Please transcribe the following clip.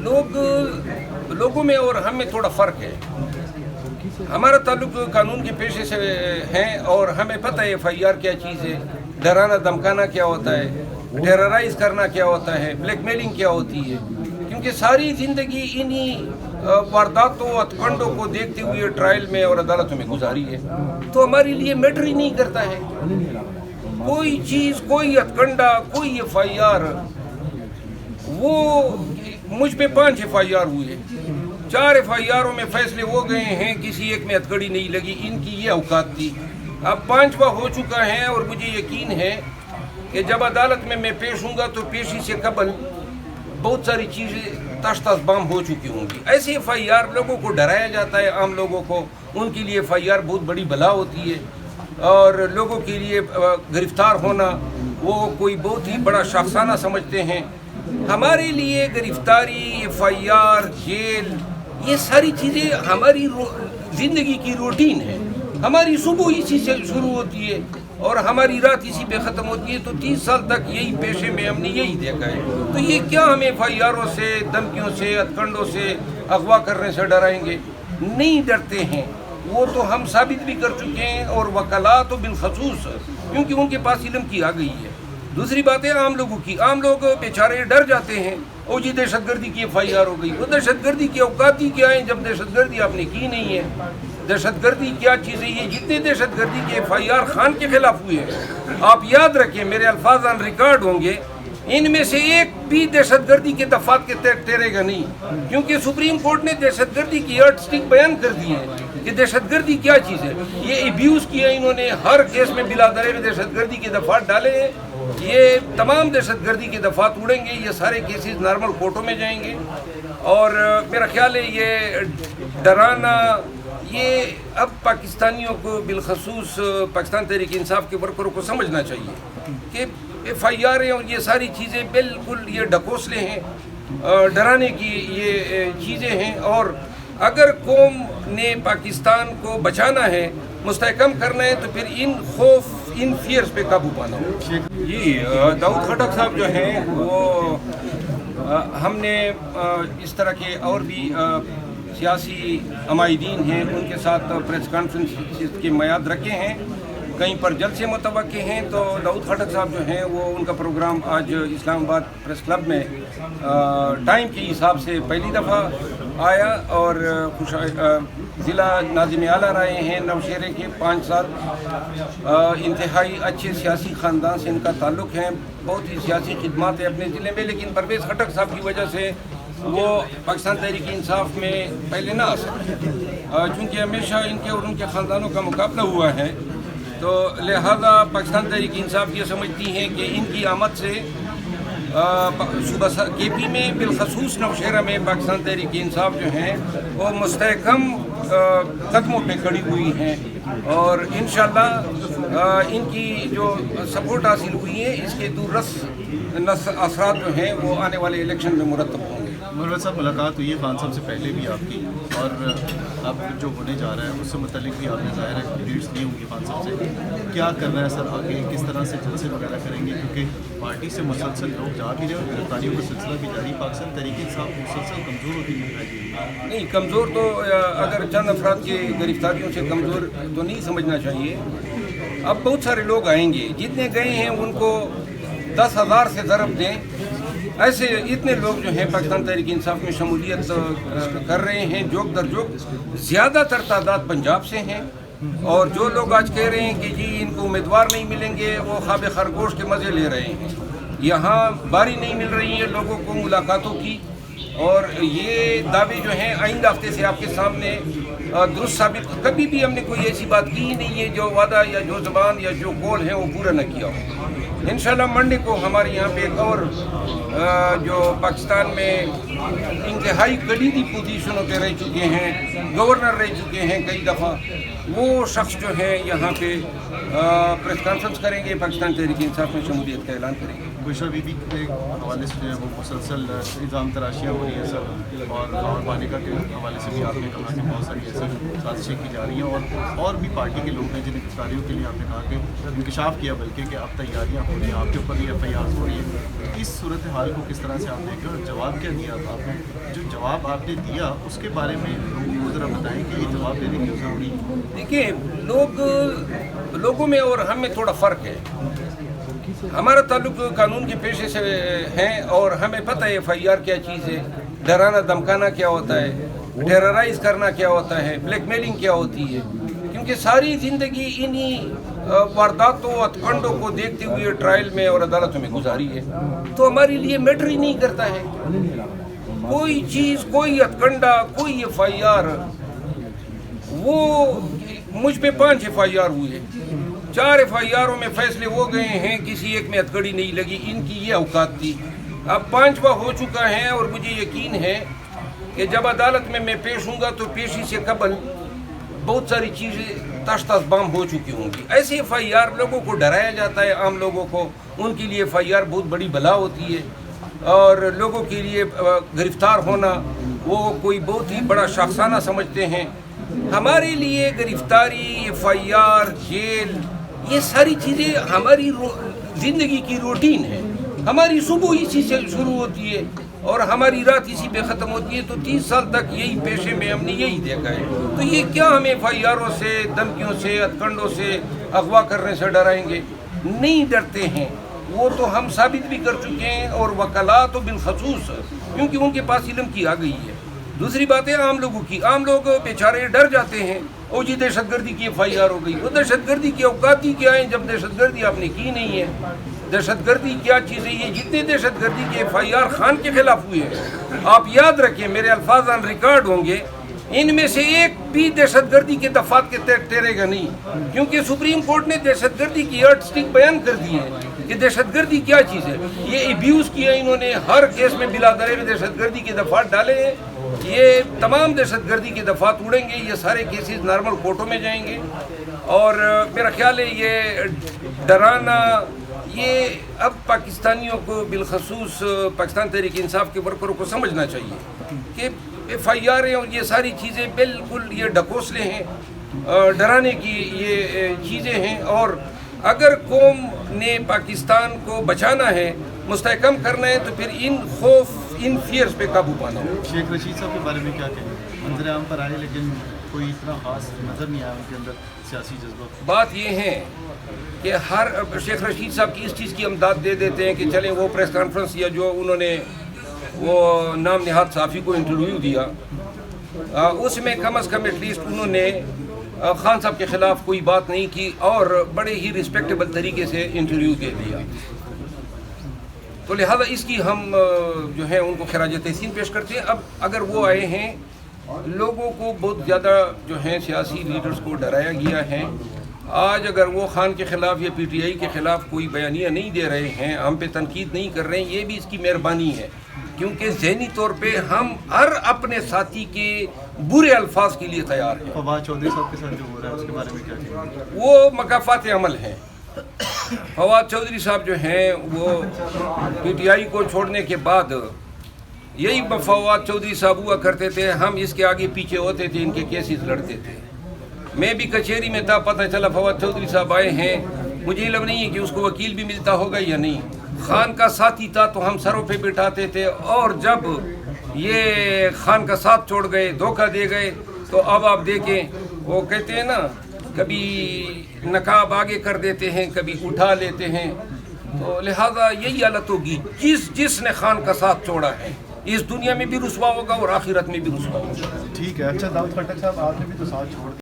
लोगों में और हम में थोड़ा फ़र्क है। हमारा ताल्लुक कानून के पेशे से है और हमें पता है FIR क्या चीज़ है, डराना धमकाना क्या होता है, टेरराइज करना क्या होता है, ब्लैकमेलिंग क्या होती है, क्योंकि सारी ज़िंदगी इन्हीं वारदातों हथकंडों को देखते हुए ट्रायल में और अदालतों में गुजारी है। तो हमारे लिए मैटर ही नहीं करता है कोई चीज़, कोई हथकंडा, कोई FIR। वो मुझ पे 5 FIR हुए, 4 FIRों में फैसले हो गए हैं, किसी एक में हथकड़ी नहीं लगी, इनकी ये औकात थी। अब 5वां हो चुका है और मुझे यकीन है कि जब अदालत में मैं पेश हूँगा तो पेशी से कबल बहुत सारी चीज़ें तश्त बाम हो चुकी होंगी। ऐसे FIR लोगों को डराया जाता है, आम लोगों को, उनके लिए FIR बहुत बड़ी बला होती है और लोगों के लिए गिरफ्तार होना वो कोई बहुत ही बड़ा शाखसाना समझते हैं। हमारे लिए गिरफ्तारी, FIR, जेल, ये सारी चीज़ें हमारी ज़िंदगी की रूटीन है। हमारी सुबह इसी से शुरू होती है और हमारी रात इसी पे ख़त्म होती है। तो 30 साल तक यही पेशे में हमने यही देखा है। तो ये क्या हमें FIRों से, धमकियों से, हथकंडों से, अगवा करने से डराएंगे? नहीं डरते हैं। वो तो हम साबित भी कर चुके हैं और वकला तो बिलखसूस, क्योंकि उनके पास इल्म की आ गई है। दूसरी बात है आम लोगों की। आम लोग बेचारे डर जाते हैं, ओ जी दहशतगर्दी की FIR हो गई। वो दहशतगर्दी की औकात ही क्या है जब दहशतगर्दी आपने की नहीं है? दहशतगर्दी क्या चीज़ है? ये जितने दहशतगर्दी के FIR खान के खिलाफ हुए हैं, आप याद रखें, मेरे अल्फाज ऑन रिकॉर्ड होंगे, इनमें से एक भी दहशतगर्दी के दफात के तैरेगा नहीं, क्योंकि सुप्रीम कोर्ट ने दहशतगर्दी की यार्डस्टिक बयान कर दी है कि दहशतगर्दी क्या चीज़ है। ये एब्यूज़ किया इन्होंने, हर केस में बिला दरेर दहशतगर्दी के दफात डाले हैं। ये तमाम दहशतगर्दी के दफात उड़ेंगे, ये सारे केसेस नॉर्मल कोर्टों में जाएंगे। और मेरा ख्याल है ये डराना, ये अब पाकिस्तानियों को, बिलखसूस पाकिस्तान तहरीक इंसाफ के वर्करों को समझना चाहिए कि FIR और ये सारी चीज़ें बिल्कुल ये ढकोसले हैं, डराने की ये चीज़ें हैं। और अगर कौम ने पाकिस्तान को बचाना है, मुस्तहकम करना है, तो फिर इन खौफ, इन फियर्स पे काबू पाना हो। जी, दाऊद खटक साहब जो हैं वो हमने इस तरह के और भी सियासी अमायदीन हैं, उनके साथ प्रेस कॉन्फ्रेंस के मियाद रखे हैं, कहीं पर जलसे मुतवक्के हैं। तो दाऊद खटक साहब जो हैं वो, उनका प्रोग्राम आज इस्लामाबाद प्रेस क्लब में टाइम के हिसाब से पहली दफ़ा आया और ज़िला नाज़िम आला रहे हैं नौशेरे के 5 साल। इंतहाई अच्छे सियासी ख़ानदान से इनका ताल्लुक़ है, बहुत ही सियासी खिदमत है अपने ज़िले में। लेकिन परवेज़ खटक साहब की वजह से वो पाकिस्तान तहरीक इंसाफ में पहले ना आ सके, चूँकि हमेशा इनके और उनके ख़ानदानों का मुकाबला हुआ है। तो लिहाजा पाकिस्तान तहरीक इंसाफ ये समझती हैं कि इनकी आमद से सूबा KP में, बिलखसूस नौशेरा में पाकिस्तान तहरीक इंसाफ जो हैं वो मुस्तहकम कदमों पे खड़ी हुई हैं और इंशाअल्लाह इनकी जो सपोर्ट हासिल हुई है, इसके दूररस असरात जो हैं वो आने वाले इलेक्शन में मुरतब होंगे। मुनव्वर साहब, मुलाकात हुई है खान साहब से पहले भी आपकी, और अब जो होने जा रहा है उससे मुतल्लिक भी आपने ज़ाहिर है अपडेट्स ली होंगी खान साहब से। क्या करना है सर आगे, किस तरह से जलसे वगैरह करेंगे? क्योंकि पार्टी से मुसलसल लोग जा भी रहे और गिरफ्तारियों का सिलसिला भी जारी। पाकिस्तान तहरीक इंसाफ मुसलसल कमज़ोर होती है। नहीं, कमज़ोर तो अगर चंद अफराद की गिरफ्तारियों से कमज़ोर तो नहीं समझना चाहिए। अब बहुत सारे लोग आएंगे, जितने गए हैं उनको 10,000 से ज़रब दें। ऐसे इतने लोग जो हैं पाकिस्तान तहरीक इंसाफ में शमूलियत कर रहे हैं, जोक दर जोक। ज़्यादातर तादाद पंजाब से हैं और जो लोग आज कह रहे हैं कि जी इनको उम्मीदवार नहीं मिलेंगे, वो ख्वाब खरगोश के मज़े ले रहे हैं। यहाँ बारी नहीं मिल रही है लोगों को मुलाकातों की, और ये दावे जो हैं आइंदा हफ्ते से आपके सामने दुरुस्त साबित। कभी भी हमने कोई ऐसी बात की ही नहीं है जो वादा या जो ज़बान या जो कौल है वो पूरा न किया हो। इंशाल्लाह मंडे को हमारे यहाँ पे एक और जो पाकिस्तान में इंतहाई कलीदी पोजीशनों पे रह चुके हैं, गवर्नर रह चुके हैं कई दफ़ा, वो शख्स जो है यहाँ पे प्रेस कॉन्फ्रेंस करेंगे, पाकिस्तान तहरीक इंसाफ में शमूलियत का ऐलान करेंगे। बुशरा बीबी के हवाले से जो है वो मुसलसल इल्ज़ाम तराशियाँ हो रही हैं सर, और पालिका के हवाले से भी आपने कहा कि बहुत सारी ऐसी साजिशें की जा रही हैं, और भी पार्टी के लोग हैं जिन्हें गिरफ्तारियों के लिए आपने कहा कि इंकशाफ किया, बल्कि कि अब तैयारियाँ हो रही हैं, आपके ऊपर भी FIR हो रही है। इस सूरत हाल को किस तरह से आप देख रहे हो, जवाब क्या दिया आपने? जो जवाब आपने दिया उसके बारे में लोगों को ज़रा बताएं कि ये जवाब देने क्यों ज़रूरी है। देखिए, लोगों में और हम में थोड़ा फ़र्क है। हमारा ताल्लुक कानून के पेशे से है और हमें पता है FIR क्या चीज़ है, डराना धमकाना क्या होता है, टेरराइज करना क्या होता है, ब्लैकमेलिंग क्या होती है, क्योंकि सारी ज़िंदगी इन्हीं वारदातों हथकंडों को देखते हुए ट्रायल में और अदालतों में गुजारी है, तो हमारे लिए मैटर ही नहीं करता है कोई चीज़, कोई हथकंडा, कोई FIR। वो मुझ पे 5 FIR हुए, 4 FIR में फैसले हो गए हैं, किसी एक में हथकड़ी नहीं लगी, इनकी ये औकात थी। अब 5वां हो चुका है और मुझे यकीन है कि जब अदालत में मैं पेश हूँगा तो पेशी से कबल बहुत सारी चीज़ें ताश बाम हो चुकी होंगी। ऐसे FIR लोगों को डराया जाता है, आम लोगों को, उनके लिए FIR बहुत बड़ी बला होती है, और लोगों के लिए गिरफ्तार होना वो कोई बहुत ही बड़ा शाखसाना समझते हैं। हमारे लिए गिरफ्तारी, FIR, जेल, ये सारी चीज़ें हमारी ज़िंदगी की रूटीन है। हमारी सुबह इसी से शुरू होती है और हमारी रात इसी पे ख़त्म होती है। तो 30 साल तक यही पेशे में हमने यही देखा है, तो ये क्या हमें FIRों से, धमकियों से, हथकंडों से, अगवा करने से डराएंगे? नहीं डरते हैं, वो तो हम साबित भी कर चुके हैं, और वकला तो बिलखसूस, क्योंकि उनके पास इल्म की आ गई है। दूसरी बात है आम लोगों की, आम लोग बेचारे डर जाते हैं, ओ जी दहशतगर्दी की FIR हो गई। वो दहशतगर्दी की औकात ही क्या है जब दहशतगर्दी आपने की नहीं है? दहशतगर्दी क्या चीज़ है? ये जितने दहशतगर्दी के FIR खान के खिलाफ हुए हैं, आप याद रखें, मेरे अल्फाज ऑन रिकॉर्ड होंगे, इनमें से एक भी दहशतगर्दी के दफात के तहत ठहरेगा नहीं, क्योंकि सुप्रीम कोर्ट ने दहशतगर्दी की यार्डस्टिक बयान कर दी है कि दहशतगर्दी क्या चीज़ है। ये अब्यूज़ किया इन्होंने, हर केस में बिला दरे दहशतगर्दी के दफात डाले हैं। ये तमाम दहशतगर्दी के दफात उड़ेंगे, ये सारे केसेस नॉर्मल कोर्टों में जाएंगे, और मेरा ख्याल है ये डराना, ये अब पाकिस्तानियों को, बिलखसूस पाकिस्तान तहरीक इंसाफ के वर्करों को समझना चाहिए कि FIR और ये सारी चीज़ें बिल्कुल ये ढकोसले हैं, डराने की ये चीज़ें हैं। और अगर कौम ने पाकिस्तान को बचाना है, मुस्तहकम करना है, तो फिर इन खौफ, इन फियर्स पे काबू पाना हो। शेख रशीद साहब के बारे में क्या कहेंगे? मंजर आम पर आए लेकिन कोई इतना खास नज़र नहीं आया उनके अंदर सियासी जज्बा। बात ये है कि हर शेख रशीद साहब की इस चीज़ की हम दाद दे देते हैं कि चलें वो प्रेस कॉन्फ्रेंस या जो उन्होंने वो नाम निहाद साफ़ी को इंटरव्यू दिया, उसमें कम अज़ कम एटलीस्ट उन्होंने खान साहब के ख़िलाफ़ कोई बात नहीं की और बड़े ही रिस्पेक्टेबल तरीके से इंटरव्यू दे दिया। तो लिहाजा इसकी हम जो है उनको खराज तहसीन पेश करते हैं। अब अगर वो आए हैं, लोगों को बहुत ज़्यादा जो है सियासी लीडर्स को डराया गया है। आज अगर वो खान के ख़िलाफ़ या PTI के ख़िलाफ़ कोई बयानिया नहीं दे रहे हैं, हम पे तनकीद नहीं कर रहे हैं, ये भी इसकी मेहरबानी है, क्योंकि ज़हनी तौर पे हम हर अपने साथी के बुरे अल्फाज के लिए तैयार हैं। फवाद चौधरी साहब के साथ जो हो रहा है उसके बारे में क्या कहेंगे? वो मकाफात अमल हैं। फवाद चौधरी साहब जो हैं वो PTI को छोड़ने के बाद यही फवाद चौधरी साहब हुआ करते थे, हम इसके आगे पीछे होते थे, इनके केसेस लड़ते थे। मैं भी कचहरी में था, पता चला फवाद चौधरी साहब आए हैं, मुझे इल्म नहीं है कि उसको वकील भी मिलता होगा या नहीं। खान का साथी था तो हम सरों पे बिठाते थे, और जब ये खान का साथ छोड़ गए, धोखा दे गए, तो अब आप देखें, वो कहते हैं ना, कभी नकाब आगे कर देते हैं, कभी उठा लेते हैं। तो लिहाजा यही हालत होगी, जिसने खान का साथ छोड़ा है इस दुनिया में भी रुसवा होगा और आखिरत में भी रुसवा होगा। ठीक है। अच्छा दाऊद खट्टर साहब, आपने भी तो साथ छोड़